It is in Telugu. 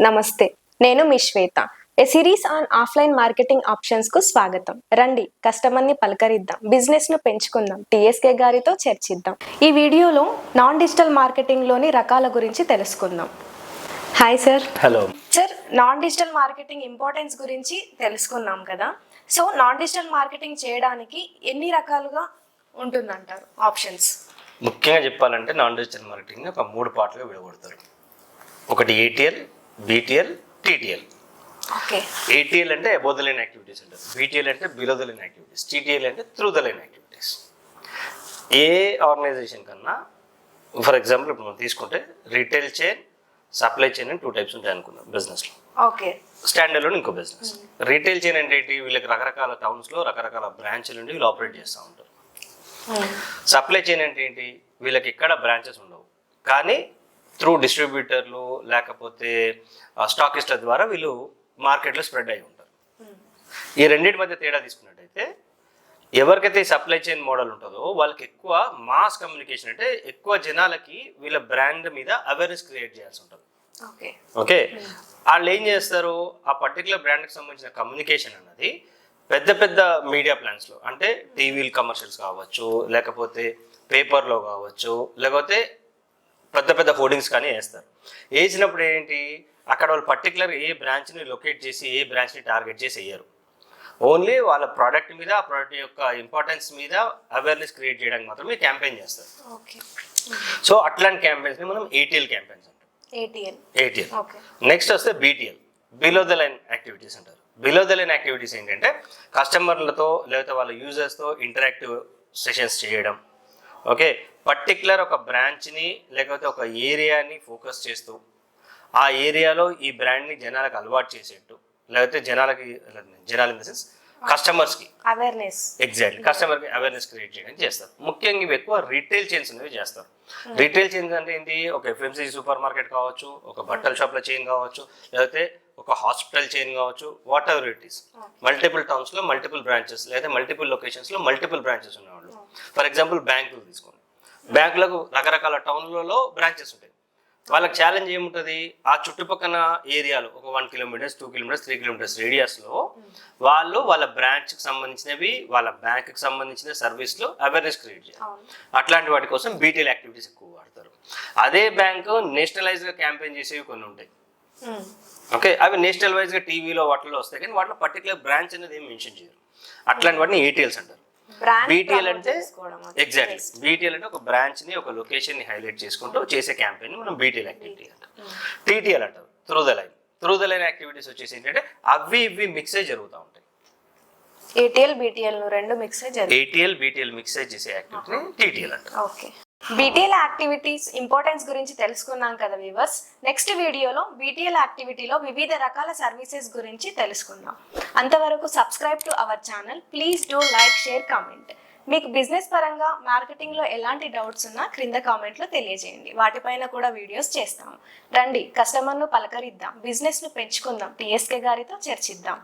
నమస్తే, నేను మీ Shweta. A series on offline marketing options కు స్వాగతం. రండి, కస్టమర్ ని పలకరిద్దాం, బిజినెస్ ను పెంచుకుందాం, టీఎస్కే గారితో చర్చిద్దాం. ఈ వీడియోలో నాన్ డిజిటల్ మార్కెటింగ్ లోని రకాల గురించి తెలుసుకుందాం. Hi sir. Hello sir, non digital marketing importance గురించి తెలుసుకున్నాం కదా. సో నాన్ డిజిటల్ మార్కెటింగ్ చేయడానికి ఎన్ని రకాలుగా ఉంటుందంటారు ఆప్షన్స్? ముఖ్యంగా చెప్పాలంటే నాన్ డిజిటల్ మార్కెటింగ్ ఒక 3 పార్ట్లుగా విడగొడతారు. ఒకటి ATL, BTL, TTL. Okay. ATL అంటే అబోవ్ ద లైన్ యాక్టివిటీస్ అంటారు, బీటీఎల్ అంటే below the line activities, TTL అంటే త్రూ ద లైన్ యాక్టివిటీస్. ఏ ఆర్గనైజేషన్ కన్నా ఫర్ ఎగ్జాంపుల్ ఇప్పుడు మనం తీసుకుంటే రీటైల్ చైన్, సప్లై చైన్ అని 2 టైప్స్ ఉంటాయి అనుకున్నాం బిజినెస్లో. ఓకే. స్టాండర్డ్ లోన్ ఇంకో బిజినెస్. రీటైల్ చైన్ అంటే ఏంటి? వీళ్ళకి రకరకాల టౌన్స్లో రకరకాల బ్రాంచ్లు ఉండి వీళ్ళు ఆపరేట్ చేస్తూ ఉంటారు. సప్లై చైన్ అంటే ఏంటి? వీళ్ళకి ఎక్కడ బ్రాంచెస్ ఉండవు, కానీ త్రూ డిస్ట్రిబ్యూటర్లు లేకపోతే స్టాకిస్ట్ల ద్వారా వీళ్ళు మార్కెట్లో స్ప్రెడ్ అయి ఉంటారు. ఈ రెండింటి మధ్య తేడా తీసుకున్నట్టయితే ఎవరికైతే సప్లై చైన్ మోడల్ ఉంటుందో వాళ్ళకి ఎక్కువ మాస్ కమ్యూనికేషన్, అంటే ఎక్కువ జనాలకి వీళ్ళ బ్రాండ్ మీద అవేర్నెస్ క్రియేట్ చేయాల్సి ఉంటుంది. ఓకే. వాళ్ళు ఏం చేస్తారు, ఆ పర్టికులర్ బ్రాండ్కి సంబంధించిన కమ్యూనికేషన్ అన్నది పెద్ద పెద్ద మీడియా ప్లాన్స్లో, అంటే టీవీలు కమర్షియల్స్ కావచ్చు, లేకపోతే పేపర్లో కావచ్చు, లేకపోతే పెద్ద పెద్ద హోర్డింగ్స్ కానీ వేస్తారు. వేసినప్పుడు ఏంటి, అక్కడ వాళ్ళు పర్టికులర్ ఏ బ్రాంచ్ని లొకేట్ చేసి ఏ బ్రాంచ్ని టార్గెట్ చేసి వేయరు. ఓన్లీ వాళ్ళ ప్రోడక్ట్ మీద, ఆ ప్రోడక్ట్ యొక్క ఇంపార్టెన్స్ మీద అవేర్నెస్ క్రియేట్ చేయడానికి మాత్రమే క్యాంపెయిన్ చేస్తారు. సో అట్లాంటి క్యాంపెయిన్స్ని మనం ఏటీఎల్ క్యాంపెయిన్స్ అంటాం. ఏటీఎల్. నెక్స్ట్ వస్తే BTL, below the line activities అంటారు. బిలో ద లైన్ యాక్టివిటీస్ ఏంటంటే కస్టమర్లతో లేకపోతే వాళ్ళ యూజర్స్తో ఇంటరాక్టివ్ సెషన్స్ చేయడం. ఓకే. పర్టికులర్ ఒక బ్రాంచ్ని లేకపోతే ఒక ఏరియాని ఫోకస్ చేస్తూ ఆ ఏరియాలో ఈ బ్రాండ్ని జనాలకు అలవాటు చేసేట్టు, లేకపోతే జనాలు ఇన్ ద సెన్స్ కస్టమర్స్కి అవేర్నెస్, ఎగ్జాక్ట్లీ కస్టమర్కి అవేర్నెస్ క్రియేట్ చేయడానికి చేస్తారు. ముఖ్యంగా ఇవి ఎక్కువ రీటైల్ చైన్స్ అనేవి చేస్తారు. రీటైల్ చైన్స్ అంటే ఏంటి? ఒక ఎఫ్ఎంసీజీ సూపర్ మార్కెట్ కావచ్చు, ఒక బట్టల షాప్ల చైన్ కావచ్చు, లేకపోతే ఒక హాస్పిటల్ చైన్ కావచ్చు, whatever it is. Multiple టౌన్స్లో మల్టిపుల్ బ్రాంచెస్, లేదా మల్టిపుల్ లొకేషన్స్లో మల్టిపుల్ బ్రాంచెస్ ఉన్నవాళ్ళు. ఫర్ ఎగ్జాంపుల్ బ్యాంకులు తీసుకోండి. బ్యాంకులకు రకరకాల టౌన్లలో బ్రాంచెస్ ఉంటాయి. వాళ్ళకి ఛాలెంజ్ ఏముంటుంది, ఆ చుట్టుపక్కల ఏరియాలో ఒక 1 కిలోమీటర్స్, 2 కిలోమీటర్స్, 3 కిలోమీటర్స్ రేడియస్లో వాళ్ళు వాళ్ళ బ్రాంచ్కి సంబంధించినవి, వాళ్ళ బ్యాంక్కి సంబంధించిన సర్వీస్లో అవేర్నెస్ క్రియేట్ చేయాలి. అట్లాంటి వాటి కోసం బీటీఎల్ యాక్టివిటీస్ ఎక్కువ వాడతారు. అదే బ్యాంకు నేషనలైజ్గా క్యాంపెయిన్ చేసేవి కొన్ని ఉంటాయి. ఓకే. అవి నేషనల్ వైజ్గా టీవీలో వాటిలో వస్తాయి, కానీ వాటిలో పర్టికులర్ బ్రాంచ్ అనేది ఏం మెన్షన్ చేయరు. అట్లాంటి వాటిని ఏటీఎల్స్ అంటారు. బీటీఎల్ అంటే ఎగ్జాక్ట్లీ, బీటీఎల్ అంటే ఒక బ్రాంచ్ ని, ఒక లొకేషన్ ని హైలైట్ చేసుకుంటూ చేసే క్యాంపెయిన్ మనం బీటీఎల్ యాక్టివిటీ అంటాం. టీటీఎల్ అంటారు through the line. Through the line activities వచ్చేసి ఏంటంటే అవి ఇవి మిక్సే జరుగుతూ ఉంటాయి. ఏటీఎల్ బీటీఎల్ రెండు మిక్సే జరుగుతాయి. ఏటీఎల్ బీటీఎల్ మిక్సే చేసే యాక్టివిటీని టీటీఎల్ అంటారు. ఓకే. బీటీఎల్ యాక్టివిటీస్ ఇంపార్టెన్స్ గురించి తెలుసుకున్నాం కదా వ్యూవర్స్. నెక్స్ట్ వీడియోలో బీటీఎల్ యాక్టివిటీలో వివిధ రకాల సర్వీసెస్ గురించి తెలుసుకుందాం. అంతవరకు subscribe to our channel. Please do like, share, comment. మీకు బిజినెస్ పరంగా మార్కెటింగ్లో ఎలాంటి డౌట్స్ ఉన్నా క్రింద కామెంట్లో తెలియజేయండి. వాటిపైన కూడా వీడియోస్ చేస్తాము. రండి, కస్టమర్ను పలకరిద్దాం, బిజినెస్ను పెంచుకుందాం, టీఎస్కే గారితో చర్చిద్దాం.